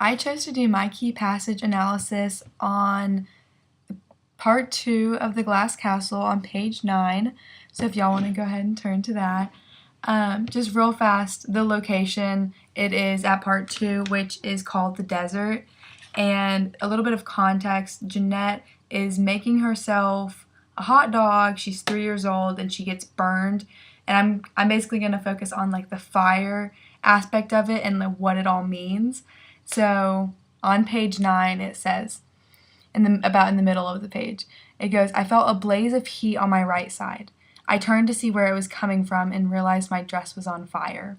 I chose to do my key passage analysis on part 2 of the Glass Castle on page 9. So if y'all want to go ahead and turn to that. Just real fast, the location, it is at part 2, which is called the desert. And a little bit of context, Jeanette is making herself a hot dog. She's 3 years old and she gets burned. And I'm basically going to focus on like the fire aspect of it and like what it all means. So on page 9 it says, about in the middle of the page, it goes, "I felt a blaze of heat on my right side. I turned to see where it was coming from and realized my dress was on fire.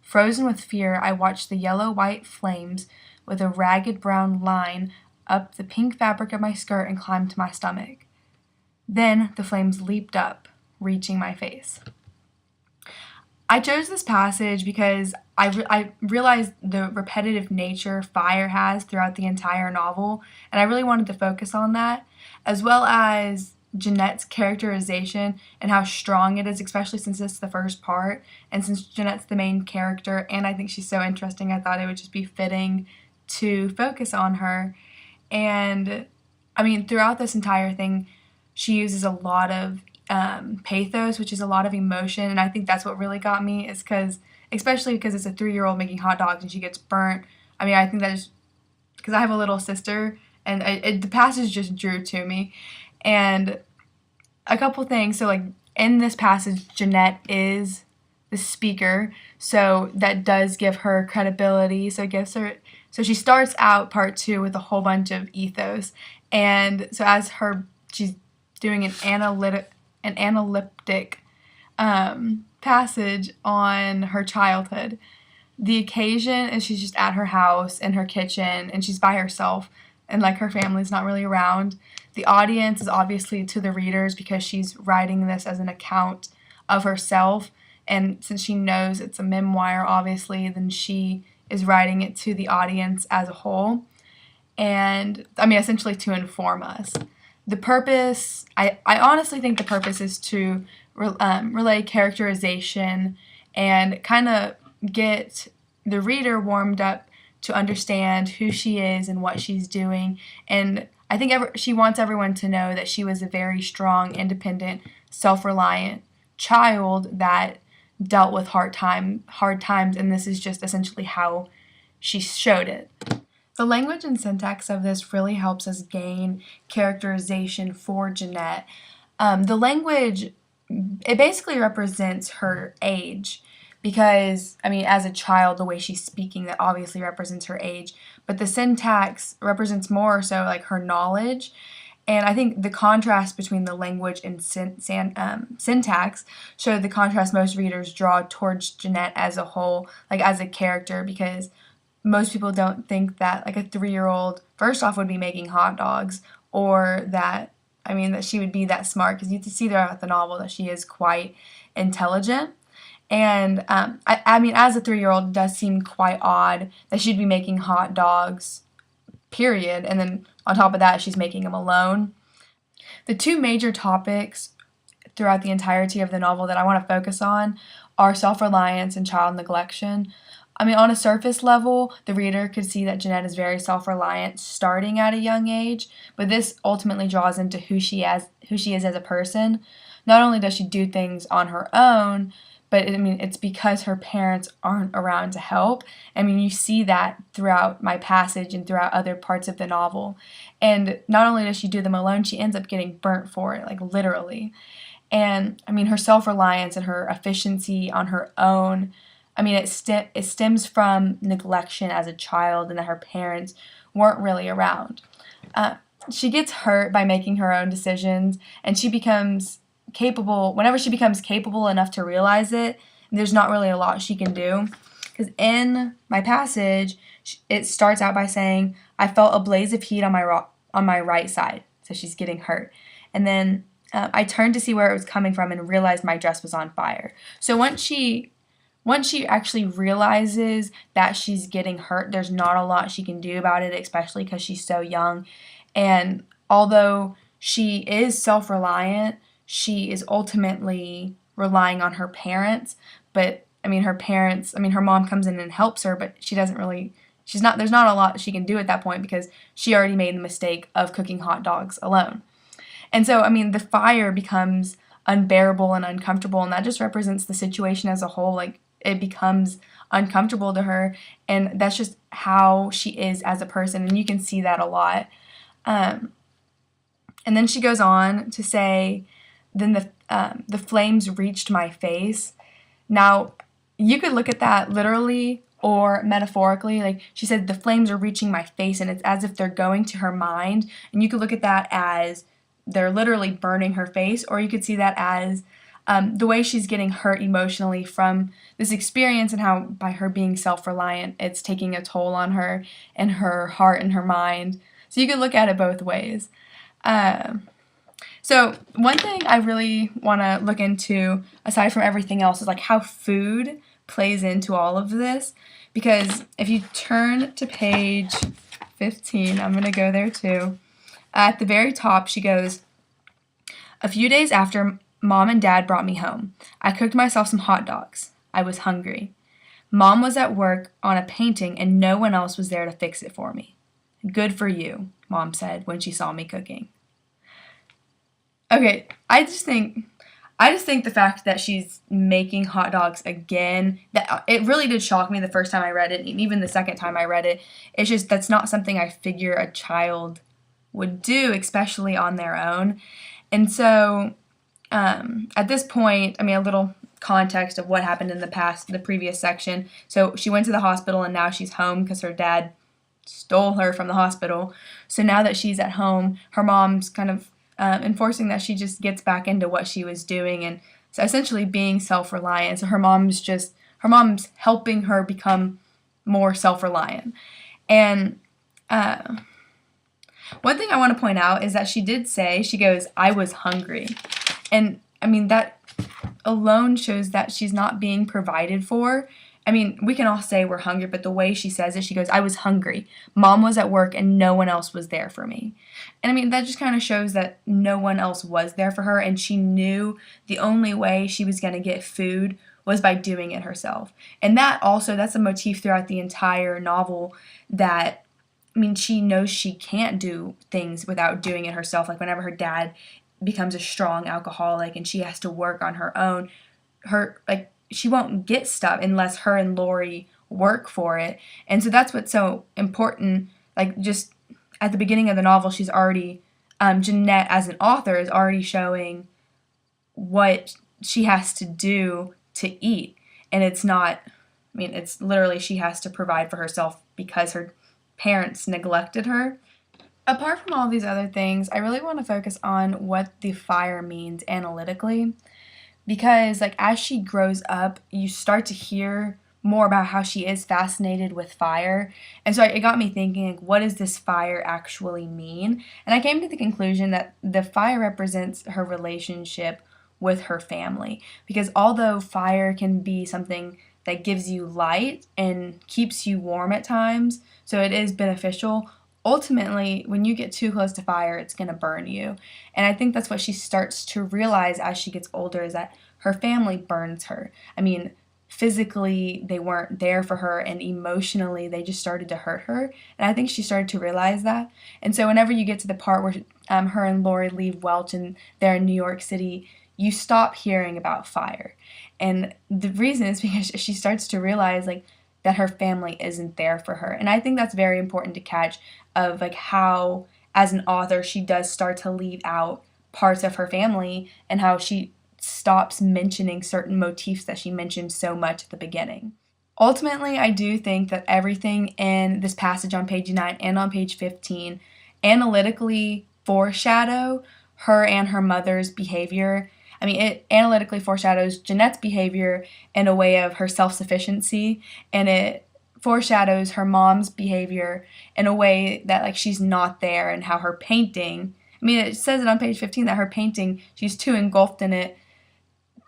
Frozen with fear, I watched the yellow-white flames with a ragged brown line up the pink fabric of my skirt and climbed to my stomach. Then the flames leaped up, reaching my face." I chose this passage because I realized the repetitive nature fire has throughout the entire novel, and I really wanted to focus on that, as well as Jeanette's characterization and how strong it is, especially since it's the first part, and since Jeanette's the main character, and I think she's so interesting, I thought it would just be fitting to focus on her. And, I mean, throughout this entire thing, she uses a lot of pathos, which is a lot of emotion, and I think that's what really got me, is especially because it's a 3-year-old making hot dogs and she gets burnt. I mean, I think that is because I have a little sister, and the passage just drew to me. And a couple things, so like in this passage, Jeanette is the speaker, so that does give her credibility, so she starts out part 2 with a whole bunch of ethos, and so she's doing an analytic passage on her childhood. The occasion is she's just at her house in her kitchen and she's by herself and like her family's not really around. The audience is obviously to the readers because she's writing this as an account of herself, and since she knows it's a memoir obviously, then she is writing it to the audience as a whole, and I mean essentially to inform us. The purpose, I honestly think the purpose is to relay characterization and kind of get the reader warmed up to understand who she is and what she's doing. And I think she wants everyone to know that she was a very strong, independent, self-reliant child that dealt with hard times, and this is just essentially how she showed it. The language and syntax of this really helps us gain characterization for Jeanette. The language, it basically represents her age because, I mean, as a child, the way she's speaking, that obviously represents her age, but the syntax represents more so like her knowledge. And I think the contrast between the language and syntax show the contrast most readers draw towards Jeanette as a whole, like as a character, because most people don't think that like a 3-year-old first off would be making hot dogs, or that she would be that smart, because you can see throughout the novel that she is quite intelligent. And I mean as a 3-year-old it does seem quite odd that she'd be making hot dogs, period, and then on top of that she's making them alone. The two major topics throughout the entirety of the novel that I want to focus on are self-reliance and child neglection. I mean, on a surface level, the reader could see that Jeanette is very self-reliant starting at a young age, but this ultimately draws into who she is as a person. Not only does she do things on her own, but it's because her parents aren't around to help. I mean, you see that throughout my passage and throughout other parts of the novel. And not only does she do them alone, she ends up getting burnt for it, like literally. And I mean, her self-reliance and her efficiency on her own, I mean, it stems from neglection as a child and that her parents weren't really around. She gets hurt by making her own decisions, and she becomes capable, whenever she becomes capable enough to realize it, there's not really a lot she can do. Because in my passage, it starts out by saying, "I felt a blaze of heat on my right side," so she's getting hurt. And then I turned to see where it was coming from and realized my dress was on fire. So once she actually realizes that she's getting hurt, there's not a lot she can do about it, especially because she's so young. And although she is self-reliant, she is ultimately relying on her parents. But, her mom comes in and helps her, but she doesn't really there's not a lot she can do at that point because she already made the mistake of cooking hot dogs alone. And so, I mean, the fire becomes unbearable and uncomfortable, and that just represents the situation as a whole. Like, it becomes uncomfortable to her, and that's just how she is as a person, and you can see that a lot. And then she goes on to say, then the flames reached my face. Now, you could look at that literally or metaphorically. Like, she said, the flames are reaching my face, and it's as if they're going to her mind, and you could look at that as they're literally burning her face, or you could see that as the way she's getting hurt emotionally from this experience and how by her being self-reliant, it's taking a toll on her and her heart and her mind. So you could look at it both ways. So one thing I really want to look into, aside from everything else, is like how food plays into all of this. Because if you turn to page 15, I'm going to go there too. At the very top, she goes, a few days after Mom and Dad brought me home, I cooked myself some hot dogs. I was hungry. Mom was at work on a painting and no one else was there to fix it for me. Good for you, Mom said when she saw me cooking. Okay, I just think the fact that she's making hot dogs again, that it really did shock me the first time I read it, and even the second time I read it. It's just, that's not something I figure a child would do, especially on their own. And so at this point, I mean, a little context of what happened in the previous section. So she went to the hospital and now she's home because her dad stole her from the hospital. So now that she's at home, her mom's kind of enforcing that she just gets back into what she was doing, and so essentially being self-reliant. So her mom's helping her become more self-reliant. And one thing I want to point out is that she did say, she goes, I was hungry. And I mean, that alone shows that she's not being provided for. I mean, we can all say we're hungry, but the way she says it, she goes, I was hungry. Mom was at work and no one else was there for me. And I mean, that just kind of shows that no one else was there for her, and she knew the only way she was going to get food was by doing it herself. And that's a motif throughout the entire novel, that, I mean, she knows she can't do things without doing it herself. Like whenever her dad becomes a strong alcoholic and she has to work on her own, she won't get stuff unless her and Lori work for it. And so that's what's so important. Like, just at the beginning of the novel, she's already, Jeanette as an author is already showing what she has to do to eat. And it's not, I mean, it's literally she has to provide for herself because her parents neglected her. Apart from all these other things, I really want to focus on what the fire means analytically, because like as she grows up, you start to hear more about how she is fascinated with fire. And so it got me thinking, like, what does this fire actually mean? And I came to the conclusion that the fire represents her relationship with her family, because although fire can be something that gives you light and keeps you warm at times, so it is beneficial, ultimately, when you get too close to fire, it's going to burn you. And I think that's what she starts to realize as she gets older, is that her family burns her. I mean, physically, they weren't there for her, and emotionally, they just started to hurt her. And I think she started to realize that. And so whenever you get to the part where her and Lori leave Welch and they're in New York City, you stop hearing about fire. And the reason is because she starts to realize, like, that her family isn't there for her. And I think that's very important to catch, of like how, as an author, she does start to leave out parts of her family, and how she stops mentioning certain motifs that she mentioned so much at the beginning. Ultimately, I do think that everything in this passage on page 9 and on page 15 analytically foreshadow her and her mother's behavior. I mean, it analytically foreshadows Jeanette's behavior in a way of her self-sufficiency, and it foreshadows her mom's behavior in a way that, like, she's not there, and how her painting, I mean, it says it on page 15 that her painting, she's too engulfed in it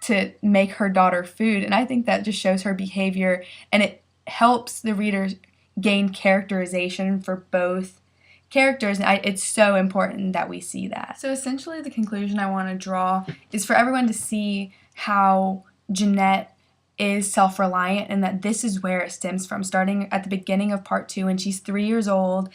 to make her daughter food. And I think that just shows her behavior, and it helps the reader gain characterization for both characters, and it's so important that we see that. So essentially the conclusion I want to draw is for everyone to see how Jeanette is self-reliant, and that this is where it stems from, starting at the beginning of part 2 when she's 3 years old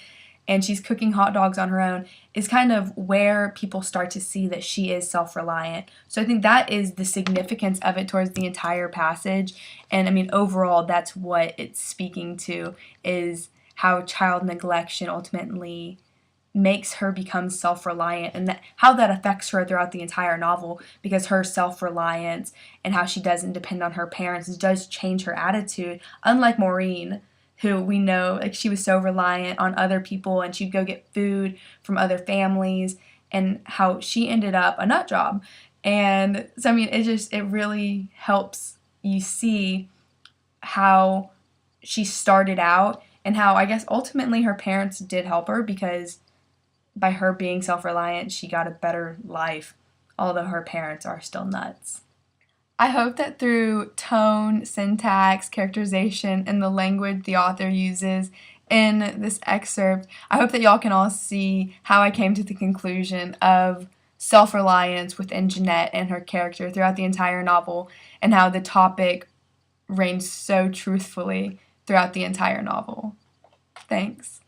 and she's cooking hot dogs on her own, is kind of where people start to see that she is self-reliant. So I think that is the significance of it towards the entire passage. And I mean, overall, that's what it's speaking to, is how child neglection ultimately makes her become self-reliant, and how that affects her throughout the entire novel, because her self-reliance and how she doesn't depend on her parents does change her attitude, unlike Maureen, who we know, like, she was so reliant on other people and she'd go get food from other families, and how she ended up a nut job. And so I mean, it really helps you see how she started out, and how I guess ultimately her parents did help her, because by her being self-reliant, she got a better life, although her parents are still nuts. I hope that through tone, syntax, characterization, and the language the author uses in this excerpt, I hope that y'all can all see how I came to the conclusion of self-reliance within Jeanette and her character throughout the entire novel, and how the topic reigns so truthfully throughout the entire novel. Thanks.